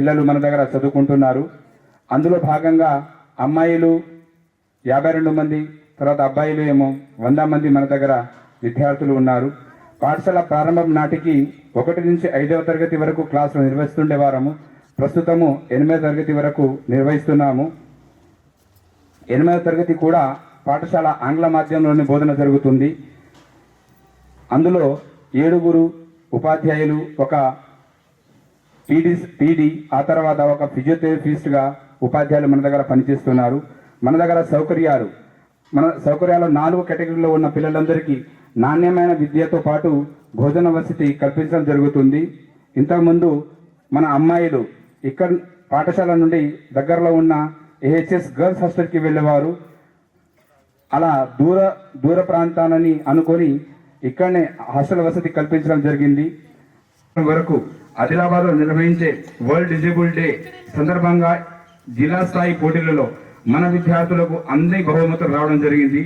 పిల్లలు మన దగ్గర చదువుకుంటున్నారు. అందులో భాగంగా అమ్మాయిలు 52 మంది, తర్వాత అబ్బాయిలు ఏమో 100 మంది మన దగ్గర విద్యార్థులు ఉన్నారు. పాఠశాల ప్రారంభం నాటికి 1 నుంచి 5వ తరగతి వరకు క్లాసులు నిర్వహిస్తుండేవారము. ప్రస్తుతము 8వ తరగతి వరకు నిర్వహిస్తున్నాము. 8వ తరగతి కూడా పాఠశాల ఆంగ్ల మాధ్యమంలోని బోధన జరుగుతుంది. అందులో 7 ఉపాధ్యాయులు, ఒక పీడీ, ఆ తర్వాత ఒక ఫిజియోథెరపిస్ట్గా ఉపాధ్యాయులు మన దగ్గర పనిచేస్తున్నారు. మన దగ్గర సౌకర్యాలు 4 కేటగిరీలో ఉన్న పిల్లలందరికీ నాణ్యమైన విద్యతో పాటు భోజన వసతి కల్పించడం జరుగుతుంది. ఇంతకుముందు మన అమ్మాయిలు ఇక్కడ పాఠశాల నుండి దగ్గరలో ఉన్న ఏహెచ్ఎస్ గర్ల్స్ హాస్టల్కి వెళ్ళేవారు. అలా దూర ప్రాంతాలని అనుకొని ఇక్కడనే హాస్టల్ వసతి కల్పించడం జరిగింది. వరకు ఆదిలాబాద్లో నిర్వహించే వరల్డ్ డిజేబుల్ డే సందర్భంగా జిల్లా స్థాయి పోటీలలో మన విద్యార్థులకు అన్ని బహుమతులు రావడం జరిగింది.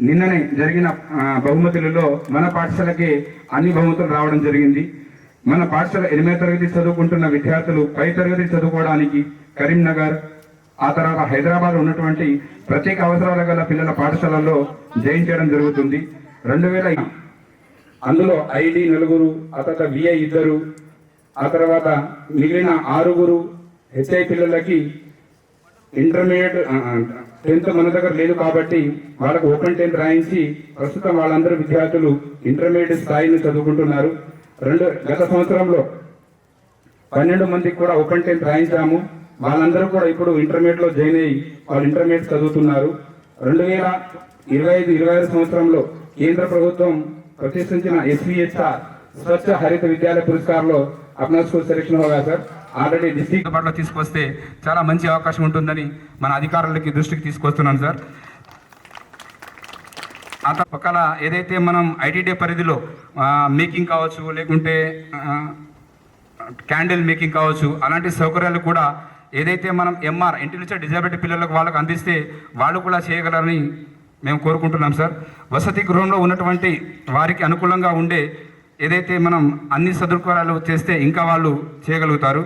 నిన్ననే జరిగిన బహుమతులలో మన పాఠశాలకే అన్ని బహుమతులు రావడం జరిగింది. మన పాఠశాల 8వ తరగతి చదువుకుంటున్న విద్యార్థులు పై తరగతి చదువుకోవడానికి కరీంనగర్, ఆ తర్వాత హైదరాబాద్ ఉన్నటువంటి ప్రత్యేక అవసరాల గల పిల్లల పాఠశాలల్లో జాయిన్ చేయడం జరుగుతుంది. 2000 అందులో ఐడి 4, ఆ తర్వాత విఐ 2, ఆ తర్వాత మిగిలిన 6 హెచ్ఐ పిల్లలకి ఇంటర్మీడియట్ 10th మన దగ్గర లేదు కాబట్టి వాళ్ళకు ఓపెన్ 10th రాయించి ప్రస్తుతం వాళ్ళందరూ విద్యార్థులు ఇంటర్మీడియట్ స్థాయిని చదువుకుంటున్నారు. గత సంవత్సరంలో 12 మందికి కూడా ఓపెన్ 10th రాయించాము. వాళ్ళందరూ కూడా ఇప్పుడు ఇంటర్మీడియట్లో జాయిన్ అయ్యి వాళ్ళు ఇంటర్మీడియట్ చదువుతున్నారు. 2025-26 సంవత్సరంలో కేంద్ర ప్రభుత్వం ప్రతిష్ఠించిన SVHR స్వచ్ఛ హరిత విద్యాలయ పురస్కార్లో అప్నా స్కూల్ సెలెక్షన్ హోగా సార్. ఆల్రెడీ డిస్ట్రిక్ట్ పాటలో తీసుకొస్తే చాలా మంచి అవకాశం ఉంటుందని మన అధికారులకి దృష్టికి తీసుకొస్తున్నాను సార్. ఒకవేళ ఏదైతే మనం ఐటీడీ పరిధిలో మేకింగ్ కావచ్చు, లేకుంటే క్యాండిల్ మేకింగ్ కావచ్చు, అలాంటి సౌకర్యాలు కూడా ఏదైతే మనం ఎంఆర్ ఇంటెలిజెంట్ డిజేబిలిటీ పిల్లలకు వాళ్ళకు అందిస్తే వాళ్ళు కూడా చేయగలరని మేము కోరుకుంటున్నాం సార్. వసతి గృహంలో ఉన్నటువంటి వారికి అనుకూలంగా ఉండే ఏదైతే మనం అన్ని సదుపాయాలు చేస్తే ఇంకా వాళ్ళు చేయగలుగుతారు.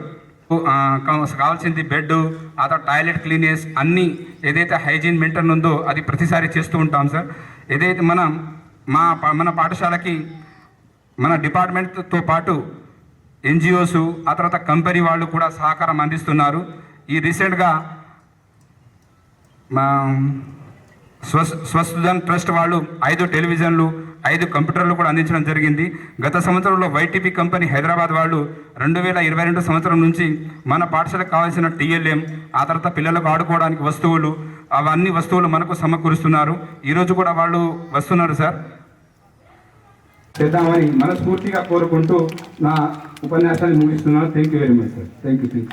కావాల్సింది బెడ్, ఆ తర్వాత టాయిలెట్ క్లీనెస్ అన్నీ ఏదైతే హైజీన్ మెయింటైన్ ఉందో అది ప్రతిసారి చేస్తూ ఉంటాం సార్. ఏదైతే మన పాఠశాలకి మన డిపార్ట్మెంట్తో పాటు ఎన్జిఓస్, ఆ తర్వాత కంపెనీ వాళ్ళు కూడా సహకారం అందిస్తున్నారు. ఈ రీసెంట్గా మా స్వస్థన్ ట్రస్ట్ వాళ్ళు 5 టెలివిజన్లు, 5 కంప్యూటర్లు కూడా అందించడం జరిగింది. గత సంవత్సరంలో వైటీపీ కంపెనీ హైదరాబాద్ వాళ్ళు 2022 సంవత్సరం నుంచి మన పాఠశాలకు కావాల్సిన TLM, ఆ తర్వాత పిల్లలకు ఆడుకోవడానికి వస్తువులు, అవన్నీ వస్తువులు మనకు సమకూరుస్తున్నారు. ఈరోజు కూడా వాళ్ళు వస్తున్నారు సార్. చేద్దామని మనస్ఫూర్తిగా కోరుకుంటూ నా ఉపన్యాసాన్ని ముగిస్తున్నాను. Thank you very much sir. Thank you.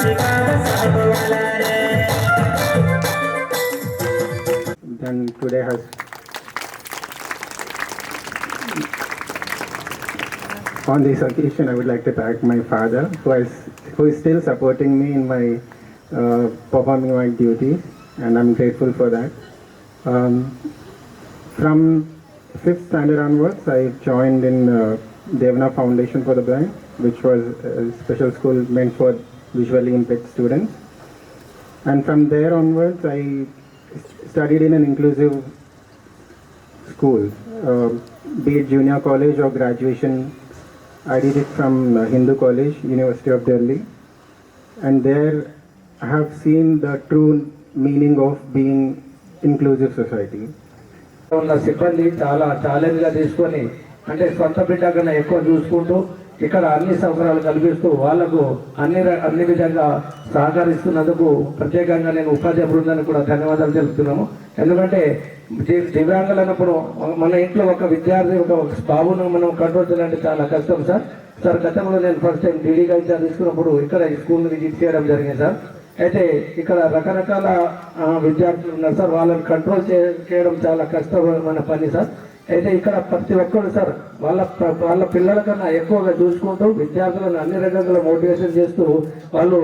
Then today has on this occasion, I would like to thank my father, who is still supporting me in my performing my duties, and I'm grateful for that. From 5th standard onwards, I joined in Devna Foundation for the Blind, which was a special school meant for visually impaired students. And from there onwards, I studied in an inclusive school, be it junior college or graduation. I did it from Hindu College, University of Delhi. And there I have seen the true meaning of being inclusive society. ఉన్న సిబ్బంది చాలా ఛాలెంజ్గా తీసుకొని అంటే సొంత బిడ్డ కన్నా ఎక్కువ చూసుకుంటూ ఇక్కడ అన్ని సౌకర్యాలు కల్పిస్తూ వాళ్లకు అన్ని విధంగా సహకరిస్తున్నందుకు ప్రత్యేకంగా నేను ఉపాధ్యాయ బృందానికి కూడా ధన్యవాదాలు తెలుపుతున్నాము. ఎందుకంటే దివ్యాంగులు అన్నప్పుడు మన ఇంట్లో ఒక విద్యార్థి ఒక బాబును మనం కంట్రోల్ చేయాలంటే చాలా కష్టం సార్. గతంలో నేను ఫస్ట్ టైం డీడీగా తీసుకున్నప్పుడు ఇక్కడ ఈ స్కూల్ని విజిట్ చేయడం జరిగింది సార్. అయితే ఇక్కడ రకరకాల విద్యార్థులు ఉన్నారు సార్, వాళ్ళని కంట్రోల్ చేయడం చాలా కష్టమైన పని సార్. అయితే ఇక్కడ ప్రతి ఒక్కరు సార్ వాళ్ళ పిల్లల కన్నా ఎక్కువగా చూసుకుంటూ విద్యార్థులను అన్ని రకాల మోటివేషన్ చేస్తూ వాళ్ళు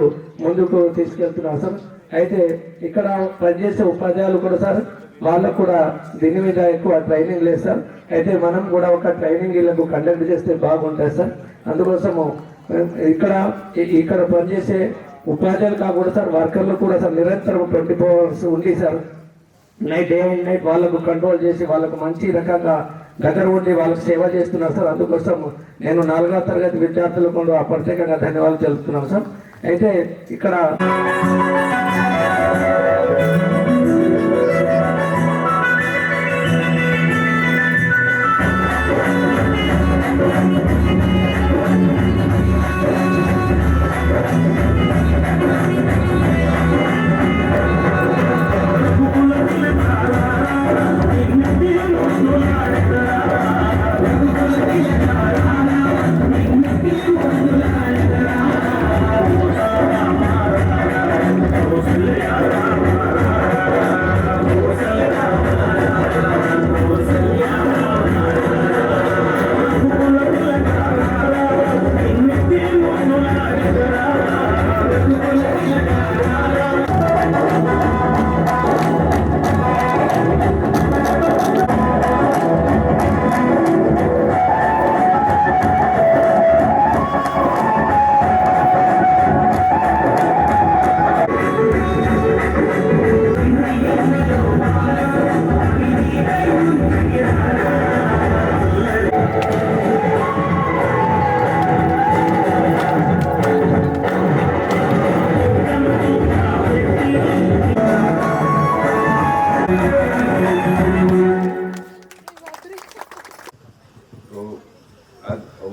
ముందుకు తీసుకెళ్తున్నారు సార్. అయితే ఇక్కడ పనిచేసే ఉపాధ్యాయులు కూడా సార్ వాళ్ళకు కూడా దీని మీద ఎక్కువ ట్రైనింగ్ లేదు సార్. అయితే మనం కూడా ఒక ట్రైనింగ్ వీళ్ళకు కండక్ట్ చేస్తే బాగుంటుంది సార్. అందుకోసము ఇక్కడ పనిచేసే ఉపాధ్యాయులు కాకుండా సార్ వర్కర్లు కూడా సార్ నిరంతరం 24 hours ఉండి సార్ డే అండ్ నైట్ వాళ్ళకు కంట్రోల్ చేసి వాళ్ళకు మంచి రకంగా దగ్గర ఉండి వాళ్ళకి సేవ చేస్తున్నారు సార్. అందుకోసం నేను 4వ తరగతి విద్యార్థులకు ప్రత్యేకంగా ధన్యవాదాలు తెలుపుతున్నాను సార్. అయితే ఇక్కడ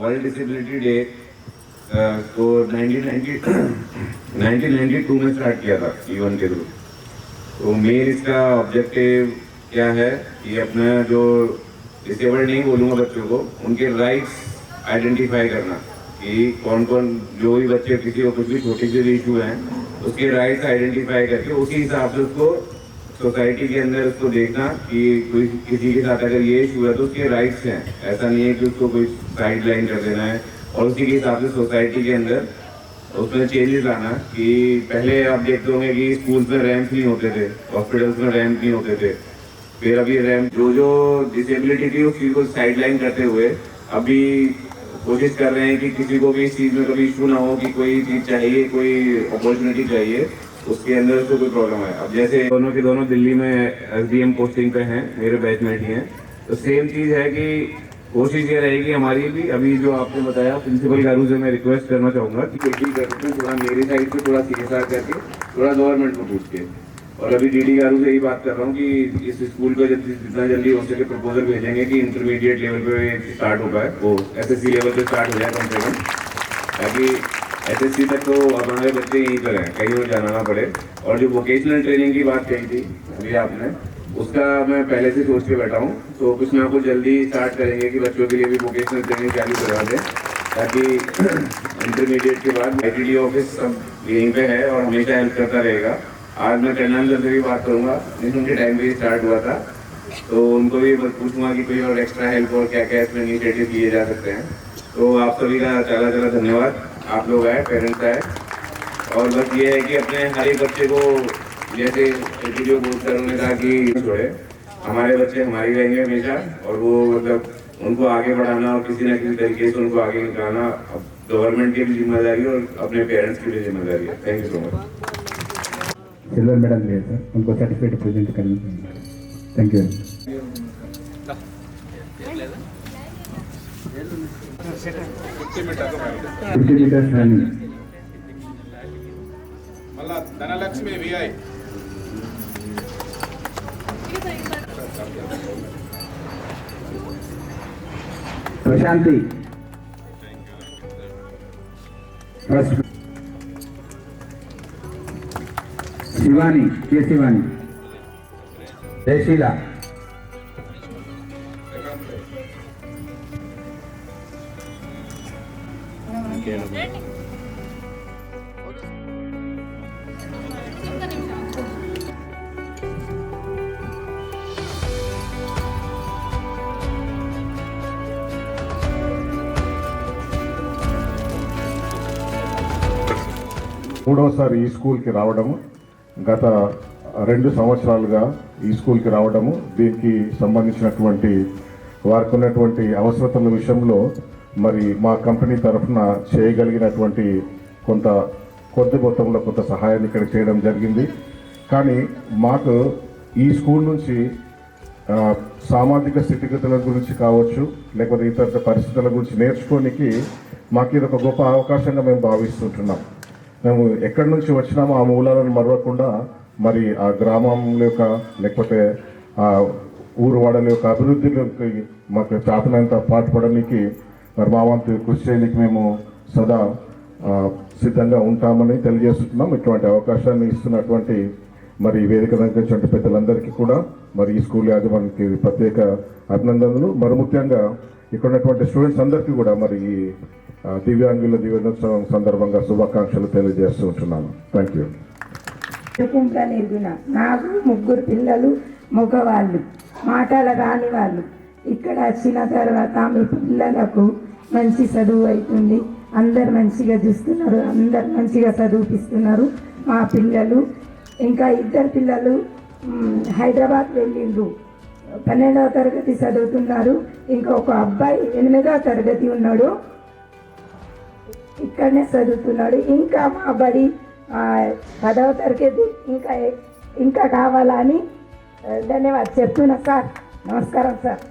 वर्ल्ड डिसेबिलिटी डे को 1992 में स्टार्ट किया था ईवन के थ्रू. तो मेन इसका ऑब्जेक्टिव क्या है कि अपना जो डिसेबल्ड नहीं बोलूँगा बच्चों को, उनके राइट्स आइडेंटिफाई करना कि कौन कौन जो भी बच्चे किसी को कुछ भी छोटी सी इशू हैं उसके राइट्स आइडेंटिफाई करके उसी हिसाब से उसको सोसाइटी के अंदर उसको देखना कि कोई किसी के साथ अगर ये इशू है तो उसके राइट्स हैं. ऐसा नहीं है कि उसको कोई साइड लाइन कर देना है. और उसी के हिसाब से सोसाइटी के अंदर उसमें चेंजेस लाना कि पहले आप देखते होंगे कि स्कूल्स में रैंप नहीं होते थे, हॉस्पिटल्स में रैंप नहीं होते थे. फिर अभी रैंप जो डिसेबिलिटी थी उस चीज़ को साइड लाइन करते हुए अभी कोशिश कर रहे हैं कि किसी को भी इस चीज़ में कभी इशू ना हो कि कोई चीज़ चाहिए, कोई अपॉर्चुनिटी चाहिए, उसके अंदर उसको कोई प्रॉब्लम है. अब जैसे दोनों के दोनों दिल्ली में SDM पोस्टिंग पे हैं, मेरे बैचमेट ही हैं. तो सेम चीज़ है कि कोशिश ये रहेगी हमारी भी. अभी जो आपने बताया प्रिंसिपल गारू से मैं रिक्वेस्ट करना चाहूँगा कि कोशिश करते हैं थोड़ा मेरी साइड से थोड़ा CSR करके थोड़ा गवर्नमेंट को पूछ के. और अभी DD गारू से यही बात कर रहा हूँ कि इस स्कूल को जितना जल्दी हो सके प्रपोजल भेजेंगे कि इंटरमीडिएट लेवल पे स्टार्ट हो पाए, वो SSC लेवल पे स्टार्ट हो जाए कम से कम, ताकि SSC तक तो हमारे बच्चे यहीं पर हैं, कहीं और जाना ना पड़े. और जो वोकेशनल ट्रेनिंग की बात कही थी अभी आपने, उसका मैं पहले से सोच के बैठा हूँ. तो कुछ ना कुछ जल्दी स्टार्ट करेंगे कि बच्चों के लिए भी वोकेशनल ट्रेनिंग चालू करवा दें, ताकि इंटरमीडिएट के बाद ITD ऑफिस सब यहीं पे है और हमेशा हेल्प करता रहेगा। आज मैं टंडन सर से भी बात करूँगा, जिस उनके टाइम पे स्टार्ट हुआ था, तो उनको भी बस पूछूंगा कि कोई और एक्स्ट्रा हेल्प और क्या क्या इसमें इनिशिएटिव किए जा सकते हैं। तो आप सभी का चला चला धन्यवाद, आप लोग आए, पेरेंट्स आए, और बस ये है कि अपने हर एक बच्चे को, जैसे जो बोल सर ने कहा कि छोड़े, हमारे बच्चे हमारी रहेंगे हमेशा, और वो मतलब उनको आगे बढ़ाना और किसी न किसी तरीके से उनको आगे निकालना अब गवर्नमेंट की भी जिम्मेदारी है और अपने पेरेंट्स की भी जिम्मेदारी है। Thank you so much. Silver medal लिए सर, उनको सर्टिफिकेट प्रेजेंट करना चाहिए। Thank you. मीटर्स रनिंग మళ్ళా ధనలక్ష్మి విఐ ప్రశాంతి శివాని కే శివాని జయశీల మూడవసారి ఈ స్కూల్కి రావడము, గత 2 సంవత్సరాలుగా ఈ స్కూల్కి రావడము, దీనికి సంబంధించినటువంటి వారికి ఉన్నటువంటి అవసరతల విషయంలో మరి మా కంపెనీ తరఫున చేయగలిగినటువంటి కొద్ది మొత్తంలో కొంత సహాయాన్ని ఇక్కడ చేయడం జరిగింది. కానీ మాకు ఈ స్కూల్ నుంచి సామాజిక స్థితిగతుల గురించి కావచ్చు, లేకపోతే ఇతర పరిస్థితుల గురించి నేర్చుకోనికి మాకు ఇది ఒక గొప్ప అవకాశంగా మేము భావిస్తుంటున్నాం. మేము ఎక్కడి నుంచి వచ్చినామో ఆ మూలాలను మరవకుండా మరి ఆ గ్రామం యొక్క లేకపోతే ఆ ఊరు వాడల యొక్క అభివృద్ధిలోకి మాకు చేతనంత పాటుపడడానికి మరి మా వంతు కృషి చేయడానికి మేము సదా సిద్ధంగా ఉంటామని తెలియజేస్తున్నాం. ఇటువంటి అవకాశాన్ని ఇస్తున్నటువంటి మరి వేదిక రంగటువంటి పెద్దలందరికీ కూడా మరి ఈ స్కూల్ యాజమాన్యానికి ప్రత్యేక అభినందనలు. మరి ముఖ్యంగా ఇక్కడ ఉన్నటువంటి స్టూడెంట్స్ అందరికీ కూడా మరి ఈ దివ్యాంగుల దివ్యోత్సవం సందర్భంగా శుభాకాంక్షలు తెలియజేస్తూ ఉంటున్నాను. Thank you. నాకు 3 పిల్లలు, మగవాళ్ళు, మాటలు రాని వాళ్ళు. ఇక్కడ వచ్చిన తర్వాత మీ పిల్లలకు మంచి చదువు అవుతుంది, అందరు మంచిగా చూస్తున్నారు, అందరు మంచిగా చదివిపిస్తున్నారు. మా పిల్లలు ఇంకా 2 పిల్లలు హైదరాబాద్ వెళ్ళిండ్రు, 12వ తరగతి చదువుతున్నారు. ఇంకొక అబ్బాయి 8వ తరగతి ఉన్నాడు, ఇక్కడనే చదువుతున్నాడు. ఇంకా మా బడి 10వ తరగతి ఇంకా కావాలని ధన్యవాదాలు చెప్తున్నా సార్. నమస్కారం sir.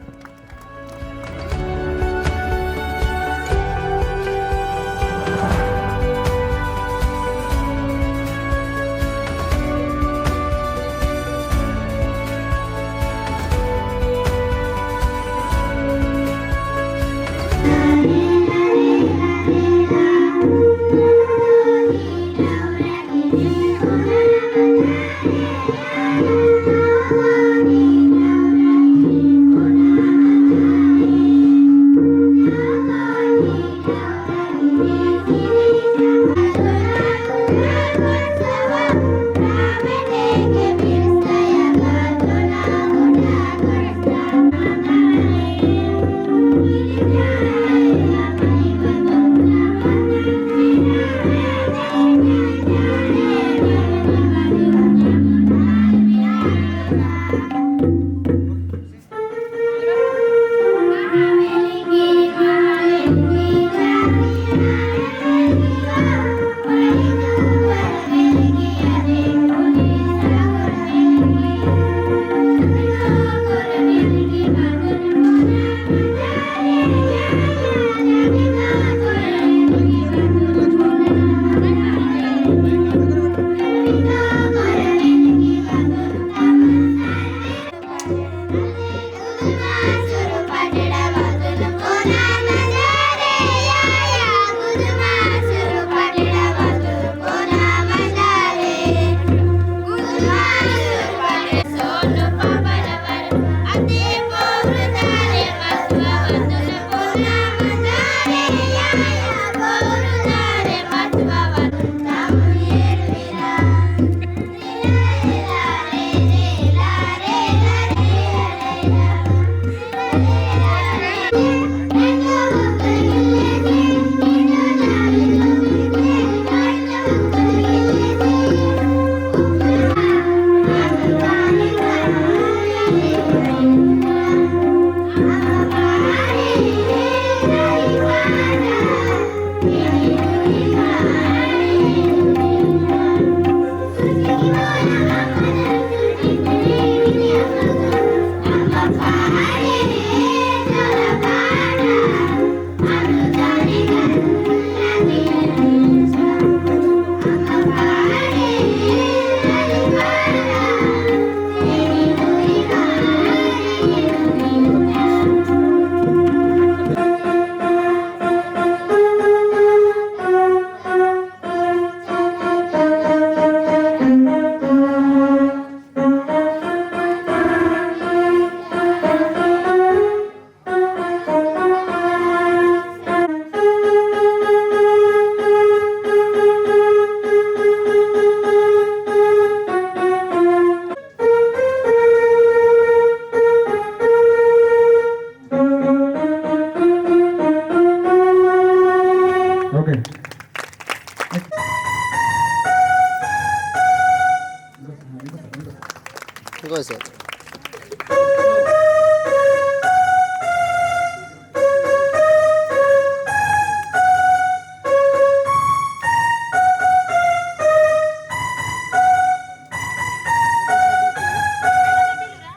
Go, sir.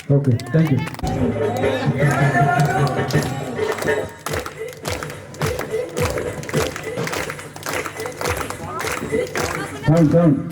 Okay, thank you. Sound.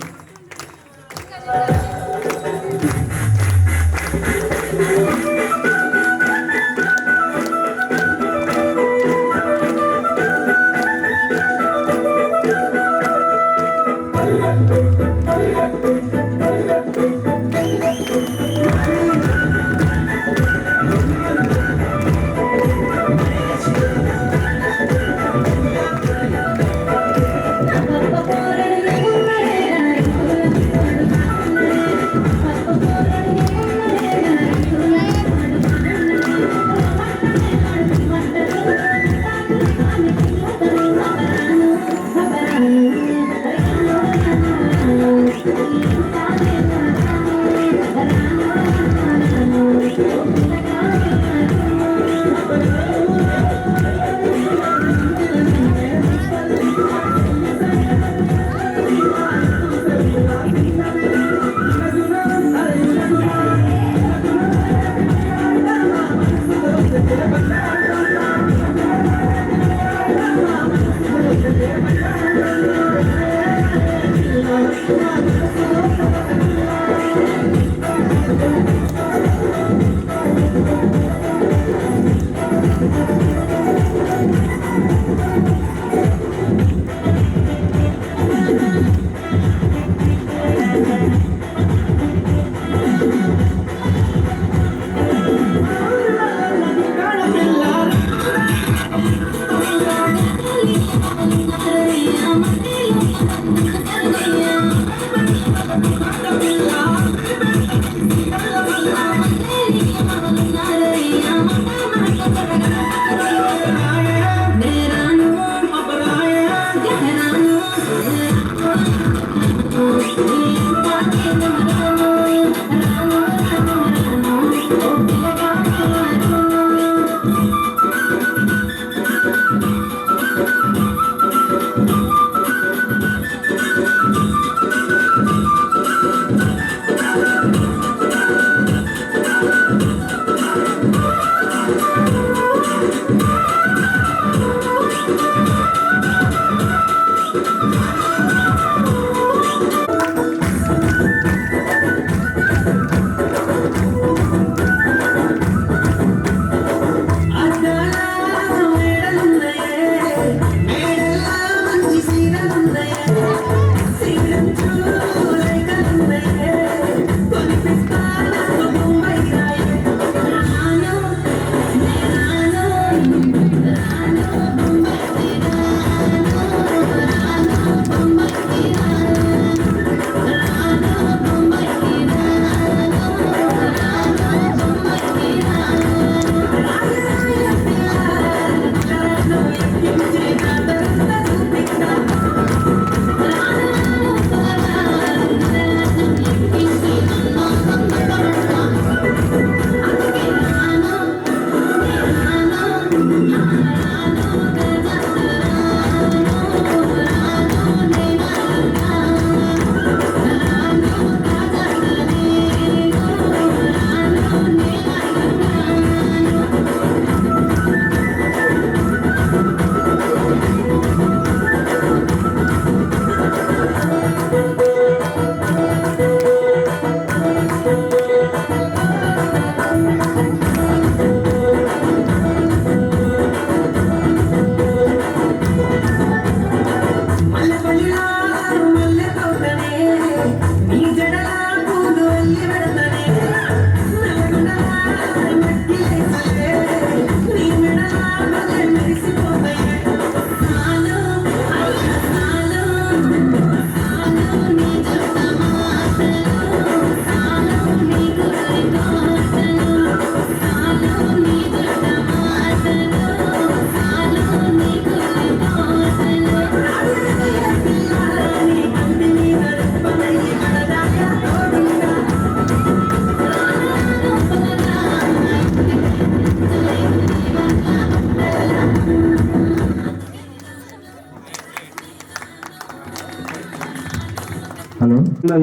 Hello.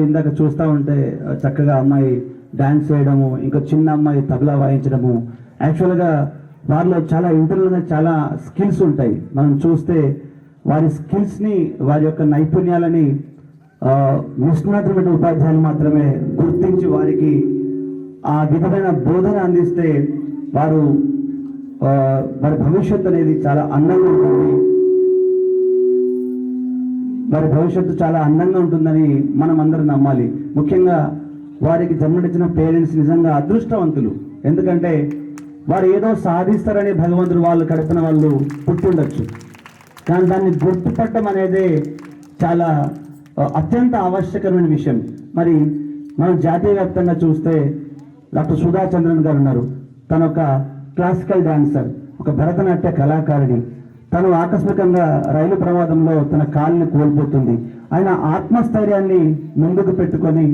ఇందాక చూస్తూ ఉంటే చక్కగా అమ్మాయి డాన్స్ వేయడము, ఇంకా చిన్న అమ్మాయి తబలా వాయించడము, యాక్చువల్గా వారిలో చాలా ఇంటర్నల్గా చాలా స్కిల్స్ ఉంటాయి. మనం చూస్తే వారి స్కిల్స్ని, వారి యొక్క నైపుణ్యాలని నిష్ణాతులైన ఉపాధ్యాయులు మాత్రమే గుర్తించి వారికి ఆ విధమైన బోధన అందిస్తే వారి భవిష్యత్తు అనేది చాలా అందంగా ఉంటుంది. వారి భవిష్యత్తు చాలా అందంగా ఉంటుందని మనం అందరం నమ్మాలి. ముఖ్యంగా వారికి జన్మనిచ్చిన పేరెంట్స్ నిజంగా అదృష్టవంతులు. ఎందుకంటే వారు ఏదో సాధిస్తారని భగవంతుడు వాళ్ళు కడుపున వాళ్ళు పుట్టుండొచ్చు, కానీ దాన్ని గుర్తుపట్టడం అనేది చాలా అత్యంత ఆవశ్యకమైన విషయం. మరి మనం జాతీయ వ్యాప్తంగా చూస్తే డాక్టర్ సుధా చంద్రన్ గారు ఉన్నారు. తను ఒక క్లాసికల్ డాన్సర్, ఒక భరతనాట్య కళాకారిణి. తను ఆకస్మికంగా రైలు ప్రమాదంలో తన కాలుని కోల్పోతుంది. ఆయన ఆత్మస్థైర్యాన్ని ముందుకు పెట్టుకొని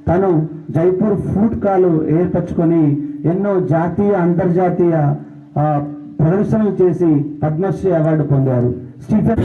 తను జైపూర్ ఫుడ్ కాలు ఏర్పరచుకొని ఎన్నో జాతీయ అంతర్జాతీయ ప్రదర్శనలు చేసి పద్మశ్రీ అవార్డు పొందారు. స్టీఫెన్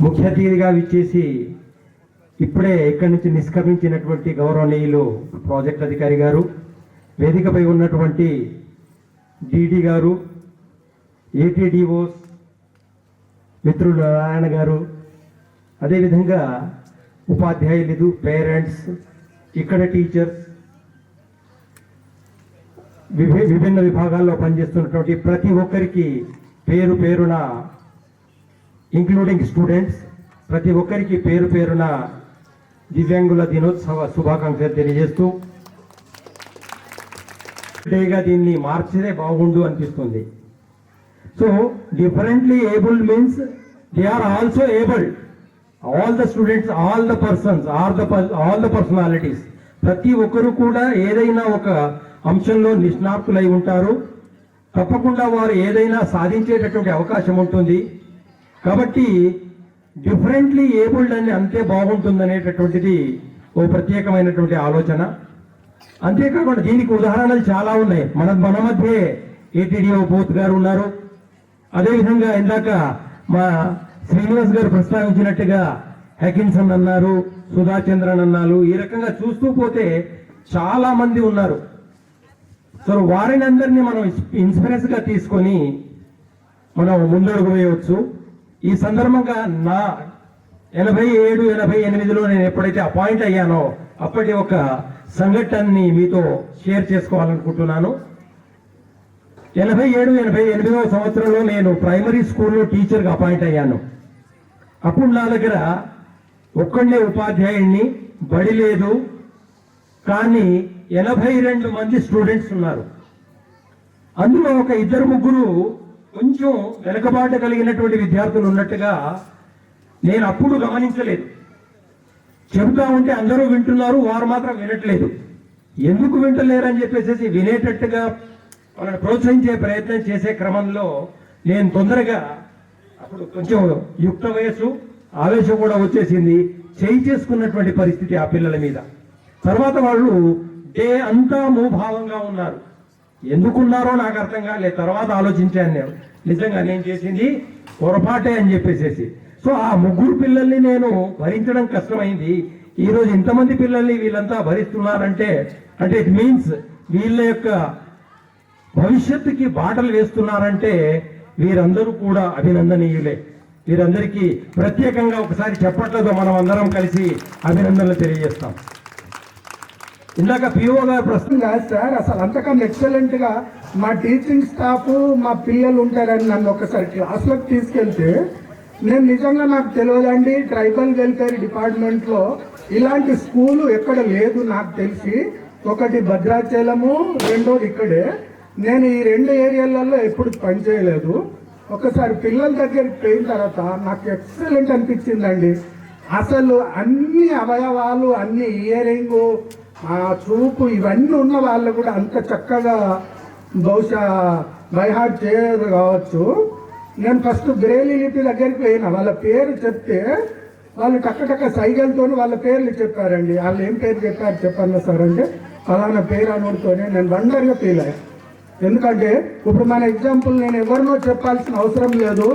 ముఖ్య అతిథిగా విచ్చేసి ఇప్పుడే ఇక్కడి నుంచి నిష్క్రమించినటువంటి గౌరవనీయులు ప్రాజెక్ట్ అధికారి గారు, వేదికపై ఉన్నటువంటి డిడి గారు, ఏటీడీఓస్ మిత్రులు నారాయణ గారు, అదేవిధంగా ఉపాధ్యాయులు, పేరెంట్స్, ఇక్కడ టీచర్స్, విభిన్న విభాగాల్లో పనిచేస్తున్నటువంటి ప్రతి ఒక్కరికి పేరు పేరున, ఇంక్లూడింగ్ స్టూడెంట్స్, ప్రతి ఒక్కరికి పేరు పేరున దివ్యాంగుల దినోత్సవ శుభాకాంక్షలు తెలియజేస్తూ డేగా దీన్ని మార్చితే బాగుండు అనిపిస్తుంది. So differently abled means they are also abled. All the students, all the persons, all the personalities, ప్రతి ఒక్కరు కూడా ఏదైనా ఒక అంశంలో నిష్ణాతులై ఉంటారు. తప్పకుండా వారు ఏదైనా సాధించేటటువంటి అవకాశం ఉంటుంది. కాబట్టి డిఫరెంట్లీ ఏబుల్డ్ అని అంతే బాగుంటుందనేటటువంటిది ఓ ప్రత్యేకమైనటువంటి ఆలోచన. అంతేకాకుండా దీనికి ఉదాహరణలు చాలా ఉన్నాయి. మన మధ్య ఏటీడీఓ బోత్ గారు ఉన్నారు. అదేవిధంగా ఇందాక మా శ్రీనివాస్ గారు ప్రస్తావించినట్టుగా హెకిన్సన్ అన్నారు, సుధాచంద్రన్ అన్నారు. ఈ రకంగా చూస్తూ పోతే చాలా మంది ఉన్నారు. సో వారిని అందరినీ మనం ఇన్స్పిరెన్స్ గా తీసుకొని మనం ముందడుగు వేయవచ్చు. ఈ సందర్భంగా నా 87, 88లో నేను ఎప్పుడైతే అపాయింట్ అయ్యానో అప్పటి ఒక సంఘటనని మీతో షేర్ చేసుకోవాలనుకుంటున్నాను. 87, 88వ సంవత్సరంలో నేను ప్రైమరీ స్కూల్లో టీచర్గా అపాయింట్ అయ్యాను. అప్పుడు నా దగ్గర ఒక్కడే ఉపాధ్యాయుడిని, బడి లేదు, కానీ 82 మంది స్టూడెంట్స్ ఉన్నారు. అందులో ఒక 2-3 కొంచెం వెనుకబాటు కలిగినటువంటి విద్యార్థులు ఉన్నట్టుగా నేను అప్పుడు గమనించలేదు. చెబుతా ఉంటే అందరూ వింటున్నారు, వారు మాత్రం వినట్లేదు. ఎందుకు వింటలేరని చెప్పేసి వినేటట్టుగా వాళ్ళని ప్రోత్సహించే ప్రయత్నం చేసే క్రమంలో నేను తొందరగా, అప్పుడు కొంచెం యుక్త వయస్సు, ఆవేశం కూడా వచ్చేసింది, చేయి చేసుకున్నటువంటి పరిస్థితి ఆ పిల్లల మీద. తర్వాత వాళ్ళు డే అంతా మూభావంగా ఉన్నారు. ఎందుకున్నారో నాకు అర్థం కాలేదు. తర్వాత ఆలోచించాను నేను, నిజంగా నేను చేసింది పొరపాటే అని చెప్పేసి. సో ఆ 3 పిల్లల్ని నేను భరించడం కష్టమైంది. ఈరోజు ఇంతమంది పిల్లల్ని వీళ్ళంతా భరిస్తున్నారంటే అంటే ఇట్ మీన్స్ వీళ్ళ యొక్క భవిష్యత్తుకి బాటలు వేస్తున్నారంటే వీరందరూ కూడా అభినందనీయులే. వీరందరికీ ప్రత్యేకంగా ఒకసారి చెప్పట్లేదు, మనం అందరం కలిసి అభినందనలు తెలియజేస్తాం. ఇందాక పిఓ గారు ప్రశ్న కాదు సార్, అసలు అంతకన్నా ఎక్సలెంట్ గా మా టీచింగ్ స్టాఫ్, మా పిల్లలు ఉంటారని నన్ను ఒకసారి క్లాస్లోకి తీసుకెళ్తే నేను నిజంగా నాకు తెలియదండి. ట్రైబల్ వెల్ఫేర్ డిపార్ట్మెంట్లో ఇలాంటి స్కూలు ఎక్కడ లేదు నాకు తెలిసి. ఒకటి భద్రాచలము, రెండోది ఇక్కడే. నేను ఈ 2 ఏరియాలలో ఎప్పుడు పనిచేయలేదు. ఒకసారి పిల్లల దగ్గరికి పోయిన తర్వాత నాకు ఎక్సలెంట్ అనిపించిందండి. అసలు అన్ని అవయవాలు, అన్ని ఇయరింగు, చూపు, ఇవన్నీ ఉన్న వాళ్ళు కూడా అంత చక్కగా బహుశా బైహార్ట్ చేయరు కావచ్చు. నేను ఫస్ట్ బ్రెయిలీ లిపి దగ్గరికి పోయినా, వాళ్ళ పేరు చెప్తే వాళ్ళు టక్కటక్క సైగలతో వాళ్ళ పేర్లు చెప్పారండి. వాళ్ళు ఏం పేరు చెప్పారు చెప్పన్నా సార్ అంటే ఫలానా పేరు అనుడితోనే నేను వండర్గా ఫీల్ అయ్యా. ఎందుకంటే ఇప్పుడు మన ఎగ్జాంపుల్ నేను ఎవరినో చెప్పాల్సిన అవసరం లేదు.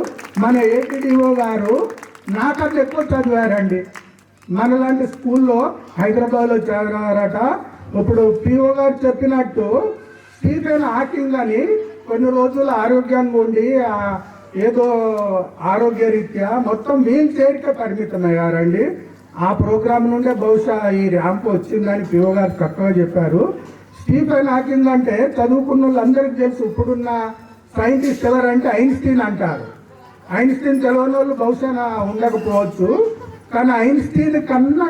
మన ఏటీడీఓ గారు నాకన్నా ఎక్కువ చదివారండి. మనలాంటి స్కూల్లో హైదరాబాద్లో చదివారట. ఇప్పుడు పిఓ గారు చెప్పినట్టు స్టీఫెన్ హాకింగ్ అని కొన్ని రోజులు ఆరోగ్యంగా ఉండి ఏదో ఆరోగ్య రీత్యా మొత్తం వీల్ చైర్కే పరిమితమయ్యారండి. ఆ ప్రోగ్రామ్ నుండే బహుశా ఈ ర్యాంప్ వచ్చిందని పిఓ గారు చక్కగా చెప్పారు. స్టీఫెన్ హాకింగ్ అంటే చదువుకున్న వాళ్ళందరికీ తెలుసు. ఇప్పుడున్న సైంటిస్ట్ ఎవరంటే ఐన్స్టీన్ అంటారు. ఐన్స్టీన్ తెలియని వాళ్ళు బహుశా ఉండకపోవచ్చు, కానీ ఐన్స్టీన్ కన్నా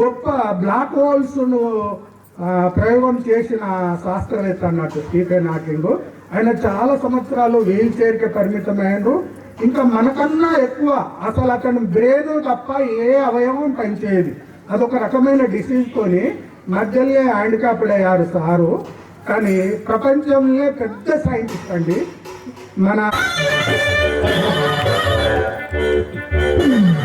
గొప్ప బ్లాక్ హోల్స్ను ప్రయోగం చేసిన శాస్త్రవేత్త అన్నట్టు స్టీఫెన్ హాకింగ్. ఆయన చాలా సంవత్సరాలు వీల్ చైర్కి పరిమితమయ్యారు. ఇంకా మనకన్నా ఎక్కువ అసలు అతను బ్రెయిన్ తప్ప ఏ అవయవం పనిచేయదు. అదొక రకమైన డిసీజ్తోని మధ్యలో హ్యాండిక్యాప్డ్ అయ్యారు సారు. కానీ ప్రపంచంలో పెద్ద సైంటిస్ట్ అండి మన. Thank you.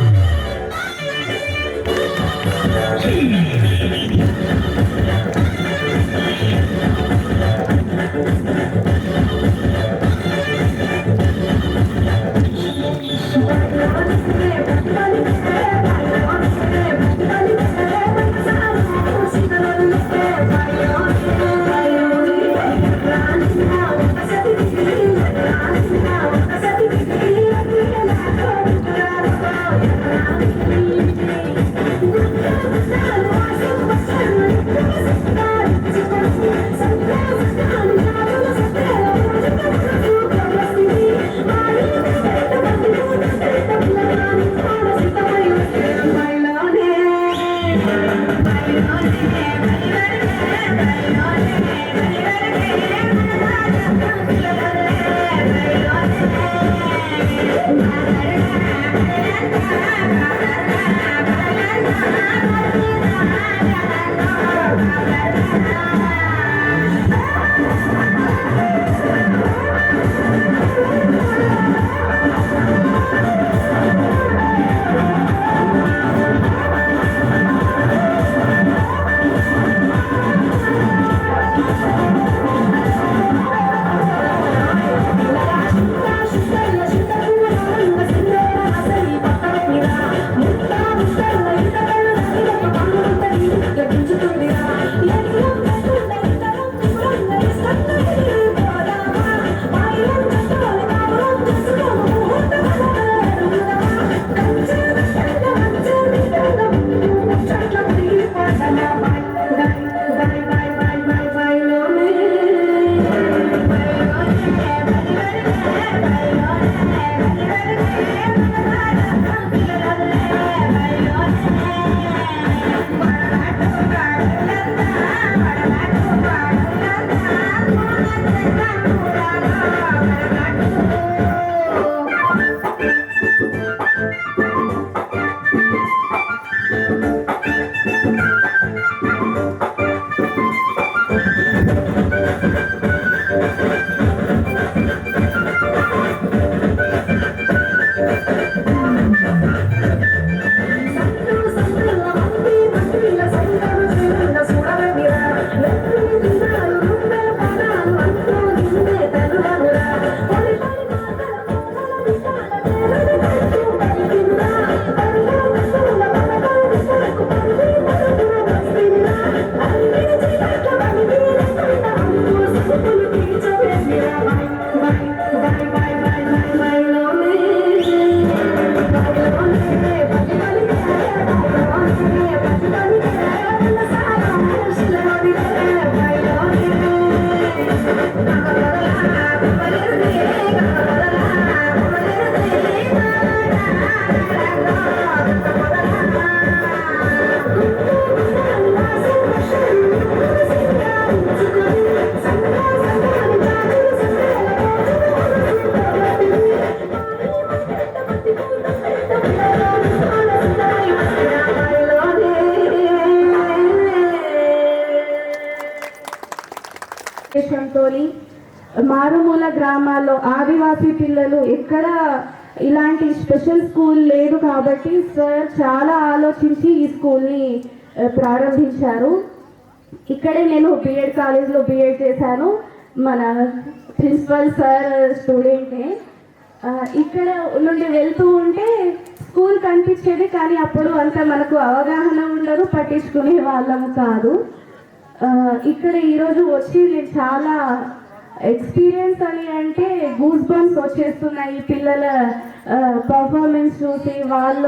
మారుమూల గ్రామాల్లో ఆదివాసీ పిల్లలు ఎక్కడ ఇలాంటి స్పెషల్ స్కూల్ లేదు కాబట్టి సార్ చాలా ఆలోచించి ఈ స్కూల్ని ప్రారంభించారు. ఇక్కడే నేను బిఎడ్ కాలేజ్లో బిఎడ్ చేశాను. మన ప్రిన్సిపల్ సార్ స్టూడెంటే. ఇక్కడ నుండి వెళ్తూ ఉంటే స్కూల్ కనిపించేది, కానీ అప్పుడు అంత మనకు అవగాహన ఉండదు, పట్టించుకునే వాళ్ళము కాదు. ఇక్కడ ఈరోజు వచ్చి నేను చాలా ఎక్స్పీరియన్స్ అని అంటే గూస్ బంప్స్ వచ్చేస్తున్నాయి. పిల్లల పర్ఫార్మెన్స్ చూసి, వాళ్ళ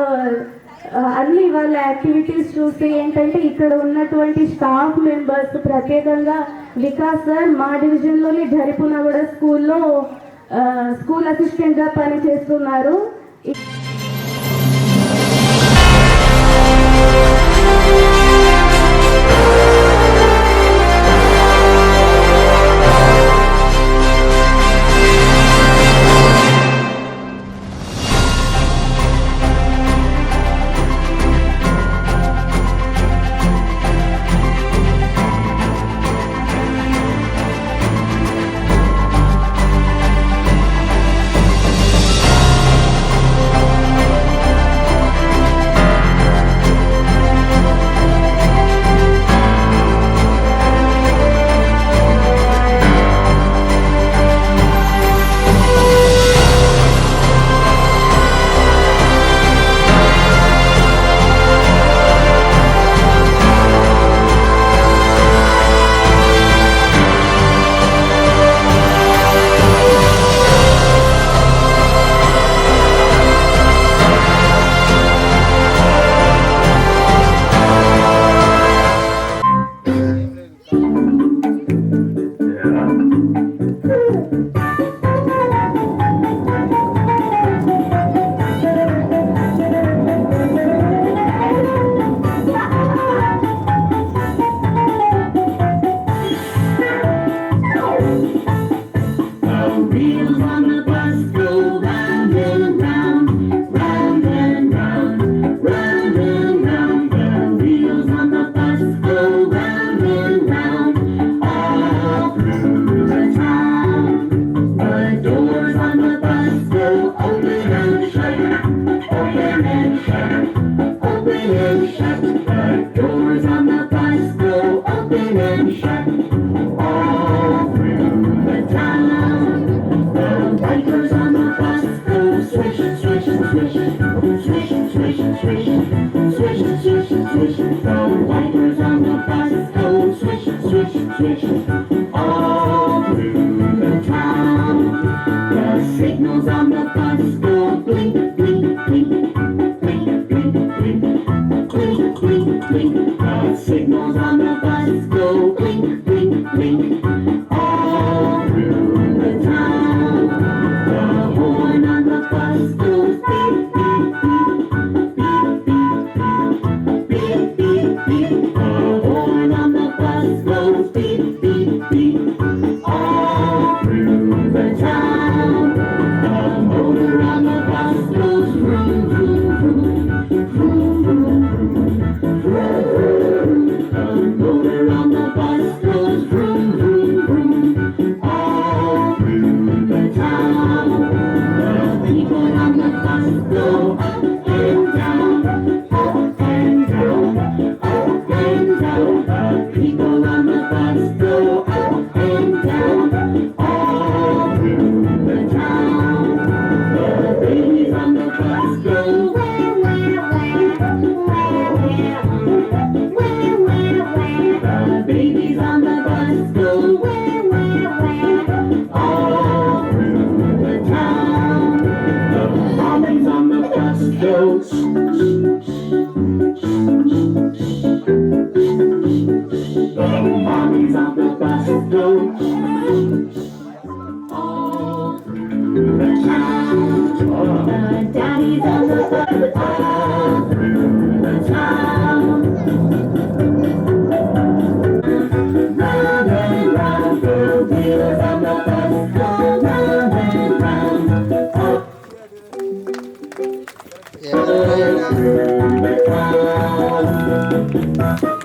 యాక్టివిటీస్ చూసి ఏంటంటే ఇక్కడ ఉన్నటువంటి స్టాఫ్ మెంబర్స్, ప్రత్యేకంగా వికాస్ సార్ మా డివిజన్లోని జరిపునగూడ స్కూల్లో స్కూల్ అసిస్టెంట్గా పనిచేస్తున్నారు. go swish, swish, swish, all through the town. The signals on the bus go blink, blink, blink, blink, blink, blink, blink, blink, blink. The signals on the bus go blink, blink, blink, all through the town. The horn on the bus goes beep, beep, beep, beep, beep, beep, beep, beep. The horn on the bus goes beep, beep, beep, all through the town. The motor on the bus goes vroom, vroom, vroom, vroom, vroom, vroom, vroom. The motor on the bus goes vroom, vroom, vroom, all through the town. The people on the bus go up and down, up and down, up and down. The people on the bus go up and down, all through the town. The babies on the bus go where, where, where, where, where, where, where, where. The babies on the bus go where, where, where, all through the town. The mommies on the bus go shh, shh, the mommies on the bus go all through the town. The daddies on the bus all through the town. Round and round, the wheels on the bus go round and round. All through the town.